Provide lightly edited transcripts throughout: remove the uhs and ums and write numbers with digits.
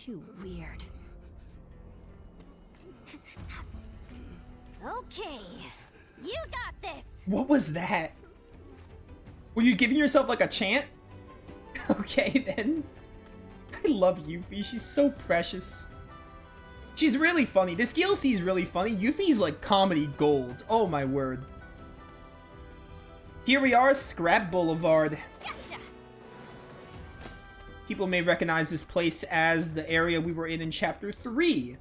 too weird. Okay, you got this! What was that? Were you giving yourself like a chant? Okay then. I love Yuffie, she's so precious. She's really funny. This DLC is really funny. Yuffie's like comedy gold. Oh my word. Here we are, Scrap Boulevard. Gotcha. People may recognize this place as the area we were in Chapter 3.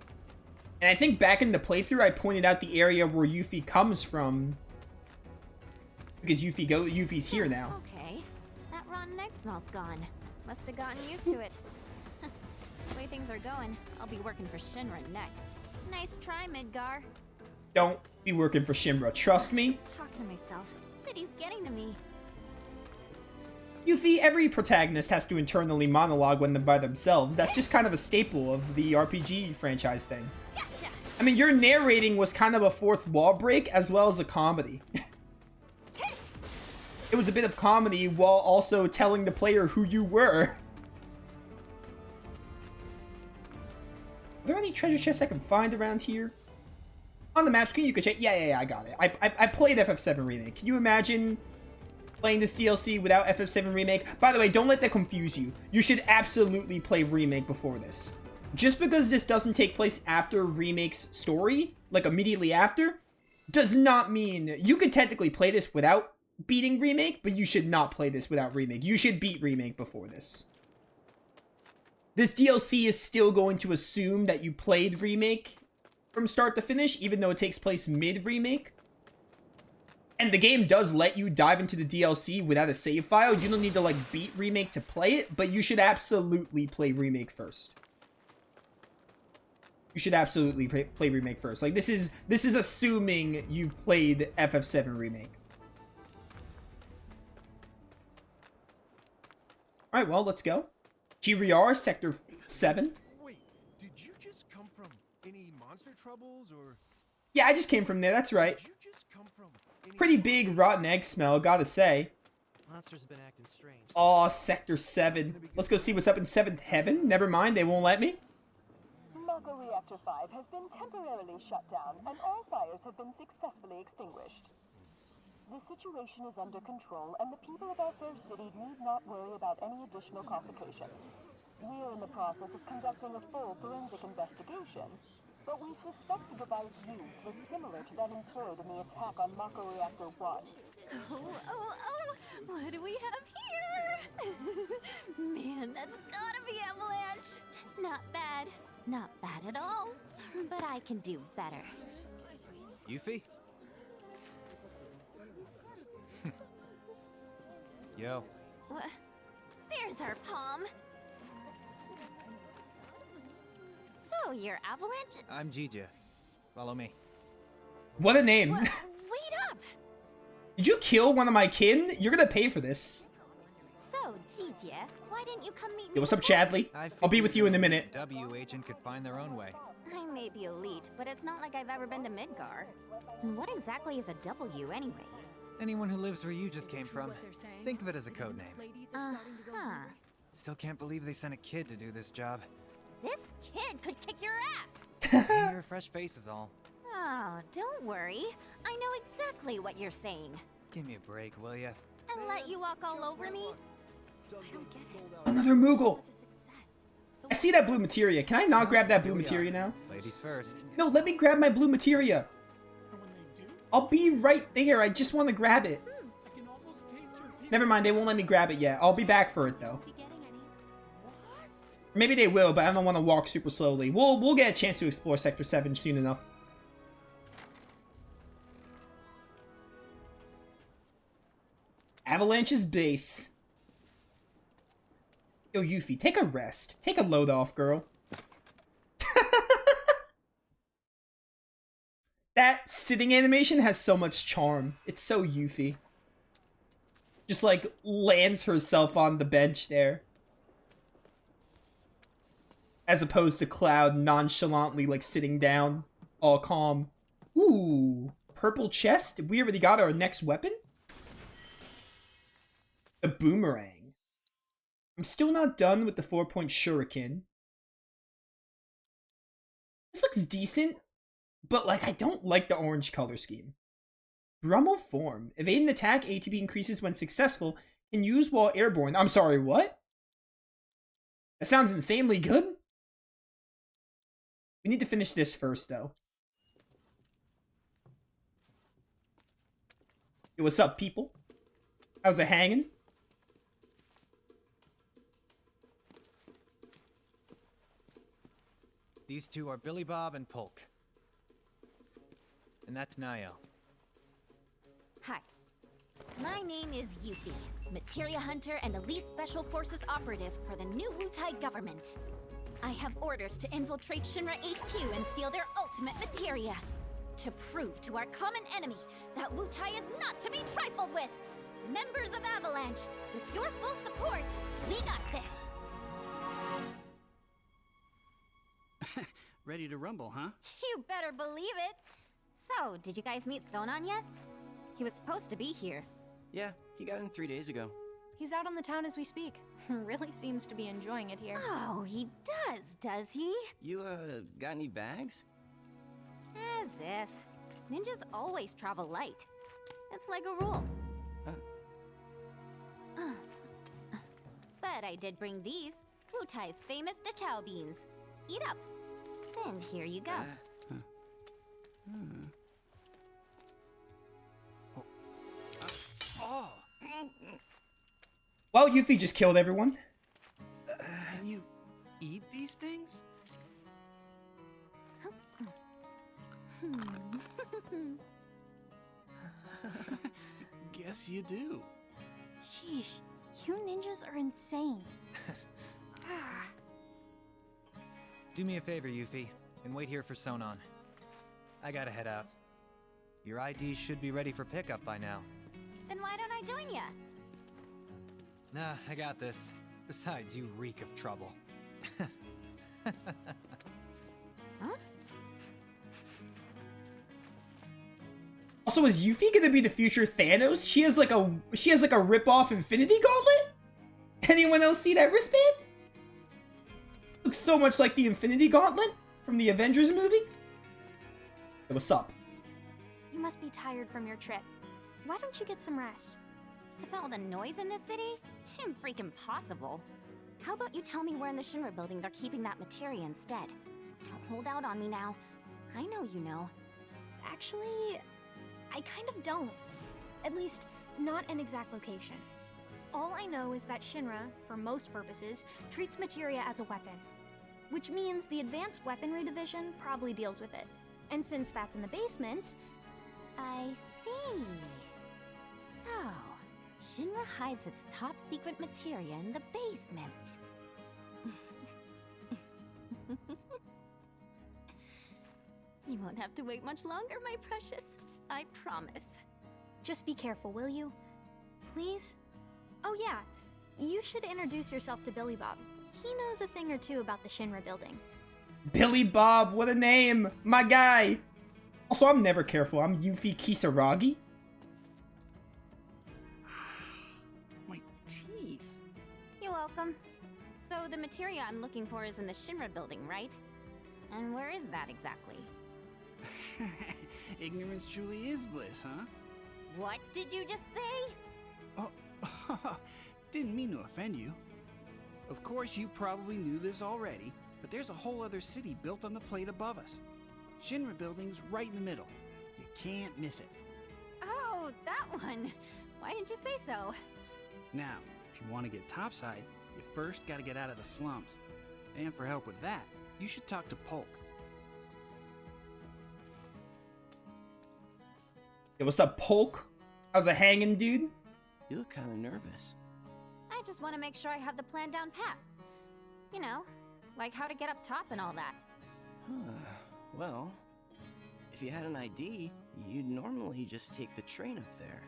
And I think back in the playthrough, I pointed out the area where Yuffie comes from. Because Yuffie's here now. Okay, that rotten egg smell's gone. Must have gotten used to it. The way things are going, I'll be working for Shinra next. Nice try, Midgar. Don't be working for Shinra, trust me. Talking to myself. City's getting to me. Yuffie, every protagonist has to internally monologue when they're by themselves. That's just kind of a staple of the RPG franchise thing. Gotcha. I mean, your narrating was kind of a fourth wall break as well as a comedy. It was a bit of comedy while also telling the player who you were. Are there any treasure chests I can find around here? On the map screen, you can check. Yeah, I got it. I played FF7 Remake. Can you imagine playing this DLC without FF7 Remake? By the way, don't let that confuse you. You should absolutely play Remake before this. Just because this doesn't take place after Remake's story, like immediately after, does not mean you could technically play this without beating Remake, but you should not play this without Remake. You should beat Remake before this. This DLC is still going to assume that you played Remake from start to finish, even though it takes place mid-Remake. And the game does let you dive into the DLC without a save file. You don't need to, like, beat Remake to play it, but you should absolutely play Remake first. You should absolutely play Remake first. Like, this is assuming you've played FF7 Remake. Alright, well, let's go. Here we are, Sector 7. Wait, did you just come from any monster troubles, or Yeah, I just came from there, that's right. did you just come from any Pretty big rotten egg smell, gotta say. Monsters have been acting strange. Aw, Sector 7. Let's go see what's up in 7th Heaven. Never mind, they won't let me. Mako Reactor 5 has been temporarily shut down, and all fires have been successfully extinguished. The situation is under control, and the people of our fair city need not worry about any additional complications. We are in the process of conducting a full forensic investigation, but we suspect the device used was similar to that employed in the attack on Mako Reactor 1. Oh, what do we have here? Man, that's gotta be Avalanche. Not bad. Not bad at all. But I can do better. Yuffie? Yo. What? There's our palm. So, you're Avalanche? I'm Jija. Follow me. What a name. Wait up! Did you kill one of my kin? You're gonna pay for this. So, Jija, why didn't you come meet me? Yo, what's up, before? Chadley? I'll be with you in a minute. W agent could find their own way. I may be elite, but it's not like I've ever been to Midgar. What exactly is a W, anyway? Anyone who lives where you just came from. Think of it as a code name. Uh-huh. Still can't believe they sent a kid to do this job. This kid could kick your ass! Saying you're a fresh face is all. Oh, don't worry. I know exactly what you're saying. Give me a break, will ya? And let you walk all over me? I don't get it. Another Moogle. It's a success. So I see that blue materia. Can I not grab that blue materia now? Ladies first. No, let me grab my blue materia. I'll be right there. I just want to grab it. Never mind, they won't let me grab it yet. I'll be back for it, though. be getting any. Maybe they will, but I don't want to walk super slowly. We'll get a chance to explore Sector 7 soon enough. Avalanche's base. Yo, Yuffie, take a rest. Take a load off, girl. That sitting animation has so much charm. It's so Yuffie. Just, like, lands herself on the bench there. As opposed to Cloud nonchalantly, like, sitting down, all calm. Ooh, purple chest? We already got our next weapon? The boomerang. I'm still not done with the 4-point shuriken. This looks decent, but like I don't like the orange color scheme. Brummel form. Evade an attack, ATB increases when successful, can use while airborne. I'm sorry, what? That sounds insanely good. We need to finish this first, though. Hey, what's up, people? How's it hanging? These two are Billy Bob and Polk. And that's Nayo. Hi. My name is Yuffie, materia hunter and elite special forces operative for the new Wutai government. I have orders to infiltrate Shinra HQ and steal their ultimate materia. To prove to our common enemy that Wutai is not to be trifled with. Members of Avalanche, with your full support, we got this. Ready to rumble, huh? You better believe it. So, did you guys meet Sonon yet? He was supposed to be here. Yeah, he got in 3 days ago. He's out on the town as we speak. Really seems to be enjoying it here. Oh, he does he? You, got any bags? As if. Ninjas always travel light. It's like a rule. But I did bring these. Wutai's famous Dachau beans. Eat up. And here you go. Oh! Well, Yuffie just killed everyone. Can you eat these things? Guess you do. Sheesh, you ninjas are insane. Do me a favor, Yuffie, and wait here for Sonon. I gotta head out. Your ID should be ready for pickup by now. Then why don't I join ya? Nah, I got this. Besides, you reek of trouble. Huh? Also, is Yuffie gonna be the future Thanos? She has like a rip-off Infinity Gauntlet? Anyone else see that wristband? Looks so much like the Infinity Gauntlet from the Avengers movie. Hey, what's up? You must be tired from your trip. Why don't you get some rest? With all the noise in this city, I'm freaking possible. How about you tell me where in the Shinra building they're keeping that materia instead? Don't hold out on me now. I know you know. Actually, I kind of don't. At least, not an exact location. All I know is that Shinra, for most purposes, treats materia as a weapon. Which means the Advanced Weaponry Division probably deals with it. And since that's in the basement... I see. So, Shinra hides its top secret materia in the basement. You won't have to wait much longer, my precious. I promise. Just be careful, will you? Please? Oh yeah, you should introduce yourself to Billy Bob. He knows a thing or two about the Shinra building. Billy Bob, what a name! My guy! Also, I'm never careful. I'm Yuffie Kisaragi. My teeth. You're welcome. So the materia I'm looking for is in the Shinra building, right? And where is that exactly? Ignorance truly is bliss, huh? What did you just say? Oh, didn't mean to offend you. Of course, you probably knew this already, but there's a whole other city built on the plate above us. Shinra building's right in the middle. You can't miss it. Oh, that one. Why didn't you say so? Now, if you want to get topside, you first got to get out of the slums. And for help with that, you should talk to Polk. Hey, what's up, Polk? How's it hanging, dude? You look kind of nervous. I just want to make sure I have the plan down pat. You know, like how to get up top and all that. Well, if you had an ID, you'd normally just take the train up there.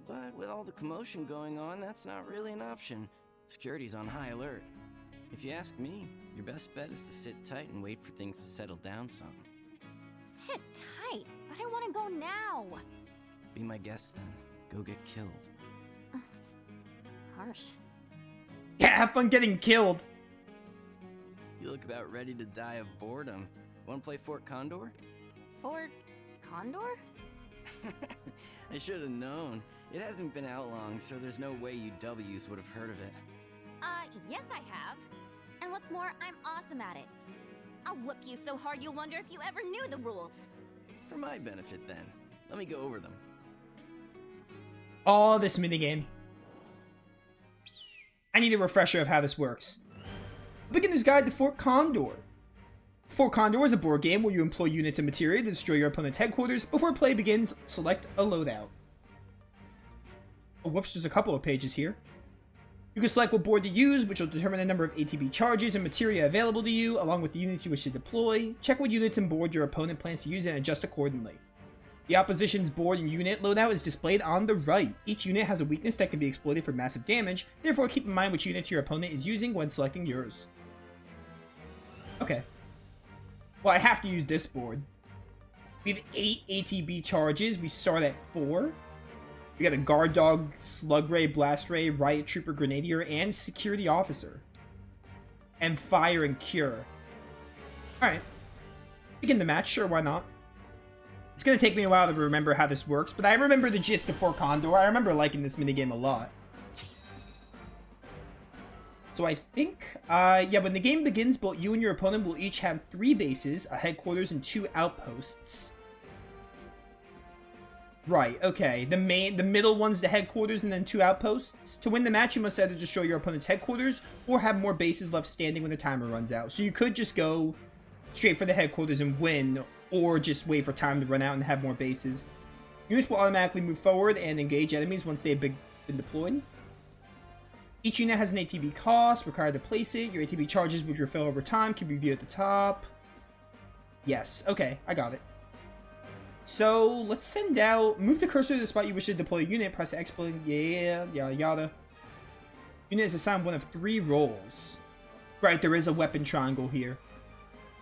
But with all the commotion going on, that's not really an option. Security's on high alert. If you ask me, your best bet is to sit tight and wait for things to settle down some. Sit tight, but I want to go now. Be my guest then. Go get killed. Harsh. Yeah, have fun getting killed. You look about ready to die of boredom. Wanna play Fort Condor? For Condor? I should have known. It hasn't been out long, so there's no way you W's would have heard of it. Yes I have. And what's more, I'm awesome at it. I'll whoop you so hard you'll wonder if you ever knew the rules. For my benefit, then. Let me go over them. Oh, this minigame. I need a refresher of how this works. Beginner's Guide to Fort Condor. Fort Condor is a board game where you employ units and materia to destroy your opponent's headquarters. Before play begins, select a loadout. Oh, whoops, there's a couple of pages here. You can select what board to use, which will determine the number of ATB charges and materia available to you, along with the units you wish to deploy. Check what units and board your opponent plans to use and adjust accordingly. The opposition's board and unit loadout is displayed on the right. Each unit has a weakness that can be exploited for massive damage, therefore keep in mind which units your opponent is using when selecting yours. Okay. Well, I have to use this board. We have 8 ATB charges. We start at 4. We got a Guard Dog, Slug Ray, Blast Ray, Riot Trooper, Grenadier, and Security Officer. And Fire and Cure. Alright. Begin the match, sure, why not? It's gonna take me a while to remember how this works, but I remember the gist of Fort Condor. I remember liking this minigame a lot. So I think, yeah, when the game begins, both you and your opponent will each have 3 bases, a headquarters, and 2 outposts. Right, okay. The middle one's the headquarters and then 2 outposts. To win the match, you must either destroy your opponent's headquarters or have more bases left standing when the timer runs out. So you could just go straight for the headquarters and win, or just wait for time to run out and have more bases. Units will automatically move forward and engage enemies once they've been deployed. Each unit has an ATB cost required to place it. Your ATB charges, which refill over time, can be viewed at the top. Yes, okay, I got it. So, let's send out... Move the cursor to the spot you wish to deploy a unit. Press X button. Yeah, yada yada. Unit is assigned one of 3 roles. Right, there is a weapon triangle here.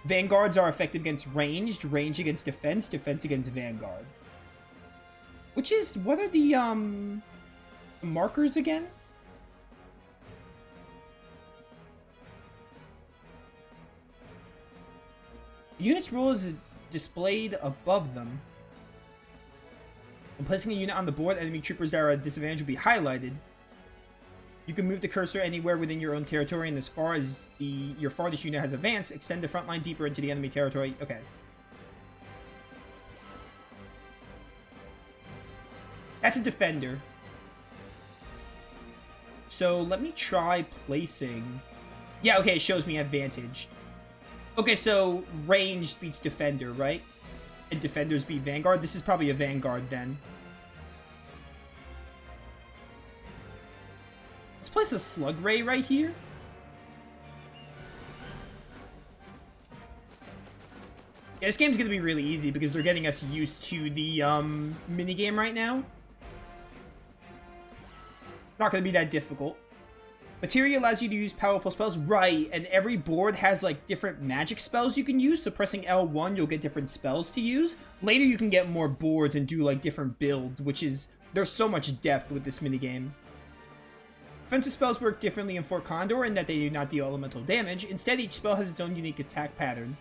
Vanguards are effective against ranged, range against defense, defense against vanguard. Which is... What are the markers again? Unit's role is displayed above them. When placing a unit on the board, enemy troopers that are at a disadvantage will be highlighted. You can move the cursor anywhere within your own territory, and as far as your farthest unit has advanced, extend the front line deeper into the enemy territory. Okay. That's a defender. So let me try placing... Yeah, okay, it shows me advantage. Okay, so ranged beats defender, right? And defenders beat vanguard. This is probably a vanguard then. Let's place a slug ray right here. Yeah, this game's gonna be really easy because they're getting us used to the minigame right now. Not gonna be that difficult. Materia allows you to use powerful spells. Right, and every board has, like, different magic spells you can use. So pressing L1, you'll get different spells to use. Later, you can get more boards and do, like, different builds, which is... There's so much depth with this minigame. Offensive spells work differently in Fort Condor in that they do not deal elemental damage. Instead, each spell has its own unique attack pattern.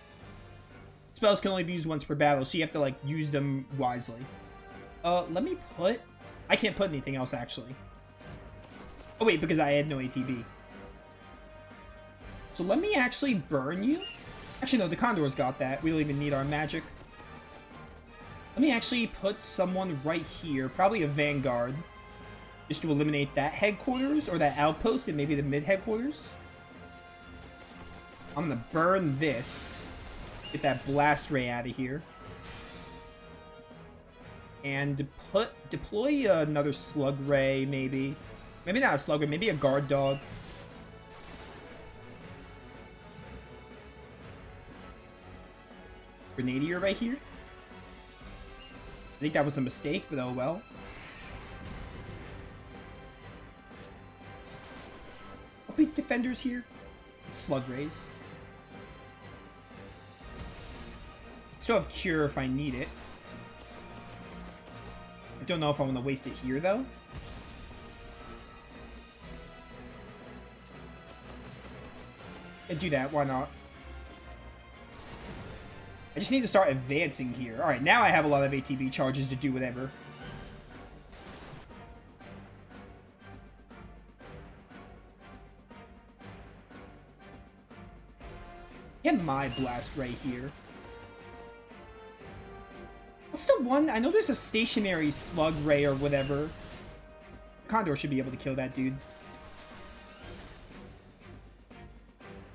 Spells can only be used once per battle, so you have to, like, use them wisely. Let me put... I can't put anything else, actually. Oh wait, because I had no ATB. So let me actually burn you. Actually, no, the Condor's got that. We don't even need our magic. Let me actually put someone right here. Probably a Vanguard. Just to eliminate that headquarters, or that outpost, and maybe the mid-headquarters. I'm gonna burn this. Get that Blast Ray out of here. And deploy another Slug Ray, maybe. Maybe not a Slug Ray, maybe a Guard Dog. Grenadier right here. I think that was a mistake, but oh well. What beats defenders here? Slug Rays. Still have Cure if I need it. I don't know if I want to waste it here, though. Yeah, do that, why not? I just need to start advancing here. Alright, now I have a lot of ATB charges to do whatever. Get my blast right here. What's the one? I know there's a stationary slug ray or whatever. Condor should be able to kill that dude.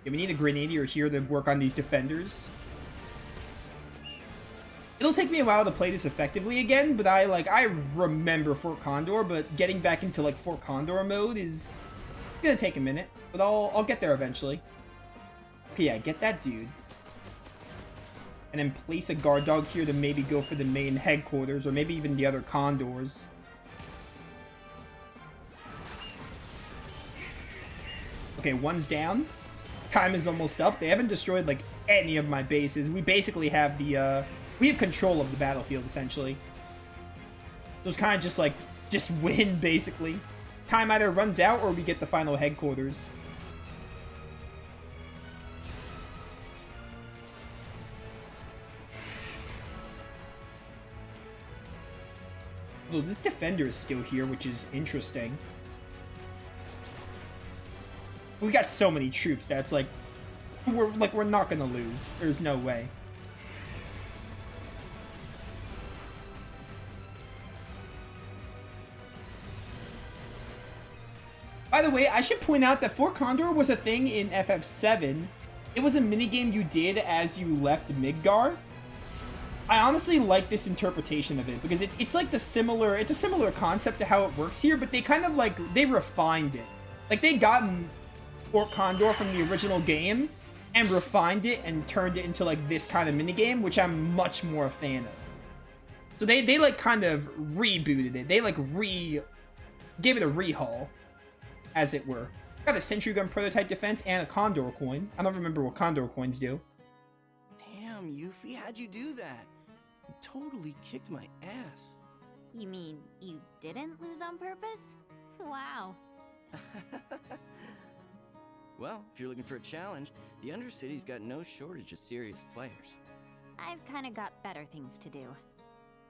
Yeah, we need a grenadier here to work on these defenders. It'll take me a while to play this effectively again, but I remember Fort Condor, but getting back into like Fort Condor mode is gonna take a minute, but I'll get there eventually. Okay, yeah, get that dude. And then place a guard dog here to maybe go for the main headquarters, or maybe even the other condors. Okay, one's down. Time is almost up. They haven't destroyed, like, any of my bases. We basically have the, we have control of the battlefield, essentially. So it's kind of just, like, just win, basically. Time either runs out, or we get the final headquarters. Oh, this defender is still here, which is interesting. We got so many troops that it's like we're not gonna lose. There's no way. By the way, I should point out that Fort Condor was a thing in FF7. It was a minigame you did as you left Midgar. I honestly like this interpretation of it because it's like it's a similar concept to how it works here, but they kind of like, they refined it. Like they got Fort Condor from the original game and refined it and turned it into like this kind of minigame, which I'm much more a fan of. So they like kind of rebooted it. They like gave it a rehaul, as it were. Got a sentry gun prototype defense and a Condor coin. I don't remember what Condor coins do. Damn, Yuffie, how'd you do that? You totally kicked my ass. You mean you didn't lose on purpose? Wow. Well, if you're looking for a challenge, the Undercity's got no shortage of serious players. I've kind of got better things to do.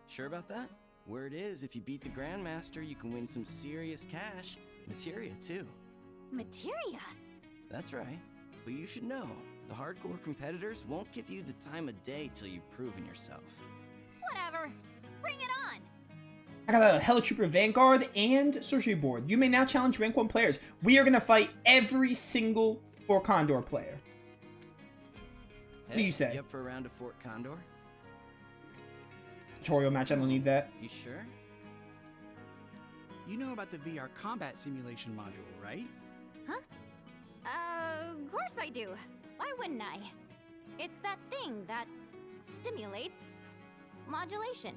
Sure about that? Word is, if you beat the Grandmaster, you can win some serious cash. Materia, too. Materia? That's right. But you should know, the hardcore competitors won't give you the time of day till you've proven yourself. Whatever. Bring it on! I got a Helitrooper Vanguard and Sorcery Board. You may now challenge rank 1 players. We are going to fight every single Fort Condor player. What do you say? You up for a round of Fort Condor? Tutorial match, I don't need that. You sure? You know about the VR combat simulation module, right? Huh? Of course I do. Why wouldn't I? It's that thing that stimulates modulation.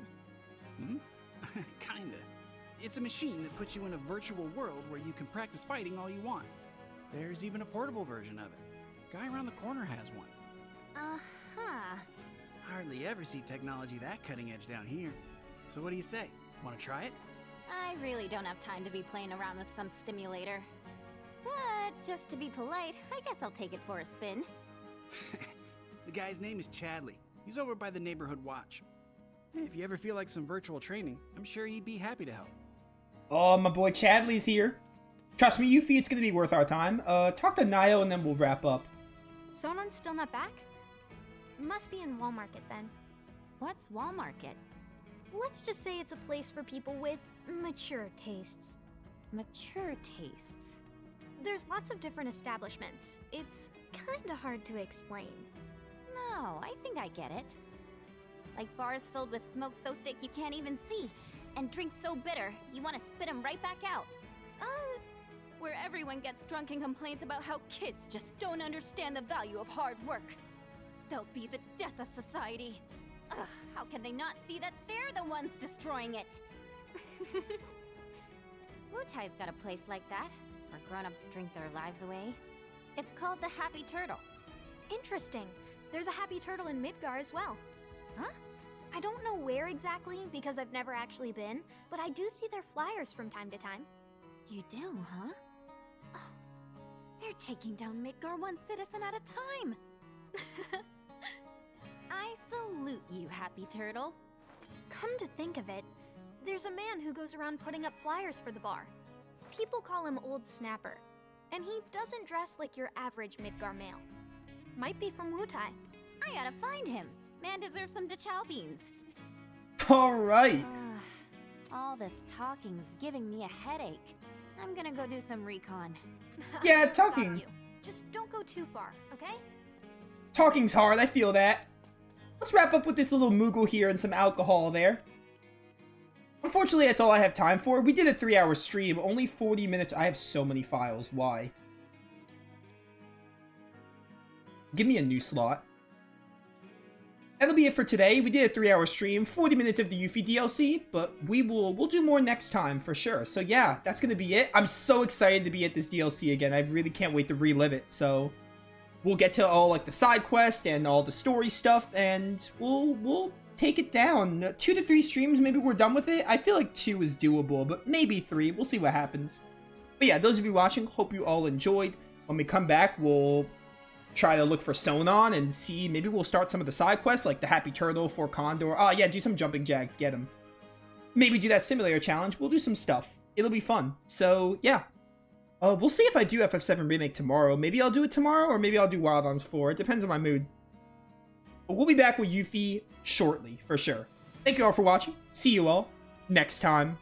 Hmm? Kinda. It's a machine that puts you in a virtual world where you can practice fighting all you want. There's even a portable version of it. Guy around the corner has one. Uh-huh. Hardly ever see technology that cutting edge down here. So what do you say? Want to try it? I really don't have time to be playing around with some stimulator. But just to be polite, I guess I'll take it for a spin. The guy's name is Chadley. He's over by the neighborhood watch. If you ever feel like some virtual training, I'm sure he'd be happy to help. Oh, my boy Chadley's here. Trust me, Yuffie, it's going to be worth our time. Talk to Nio and then we'll wrap up. Sonon's still not back? Must be in Wall Market then. What's Wall Market? Let's just say it's a place for people with mature tastes. Mature tastes. There's lots of different establishments. It's kinda hard to explain. No, I think I get it. Like bars filled with smoke so thick you can't even see, and drinks so bitter you want to spit them right back out. Where everyone gets drunk and complains about how kids just don't understand the value of hard work. They'll be the death of society. Ugh, how can they not see that they're the ones destroying it? Wutai's got a place like that, where grown-ups drink their lives away. It's called the Happy Turtle. Interesting. There's a Happy Turtle in Midgar as well. Huh? I don't know where exactly because I've never actually been, but I do see their flyers from time to time. You do, huh? Oh, they're taking down Midgar one citizen at a time. I salute you, Happy Turtle. Come to think of it, there's a man who goes around putting up flyers for the bar. People call him Old Snapper, and he doesn't dress like your average Midgar male. Might be from Wutai. I gotta find him. Man deserves some DeChow beans. Alright. All this talking's giving me a headache. I'm gonna go do some recon. Yeah, I won't stop talking. you. Just don't go too far, okay? Talking's hard, I feel that. Let's wrap up with this little Moogle here and some alcohol there. Unfortunately, that's all I have time for. We did a 3-hour stream, only 40 minutes. I have so many files. Why? Give me a new slot. That'll be it for today. We did a 3-hour stream, 40 minutes of the Yuffie DLC, but we'll do more next time for sure. So yeah, that's gonna be it. I'm so excited to be at this DLC again. I really can't wait to relive it. So we'll get to all like the side quest and all the story stuff, and we'll take it down. 2 to 3 streams, maybe we're done with it. I feel like 2 is doable, but maybe 3. We'll see what happens. But yeah, those of you watching, hope you all enjoyed. When we come back, we'll try to look for Sonon and see, maybe we'll start some of the side quests, like the Happy Turtle for Condor. Oh yeah, do some jumping jacks, get him. Maybe do that simulator challenge. We'll do some stuff. It'll be fun. So yeah. We'll see if I do FF7 Remake tomorrow. Maybe I'll do it tomorrow, or maybe I'll do Wild Arms 4. It depends on my mood. But we'll be back with Yuffie shortly, for sure. Thank you all for watching. See you all next time.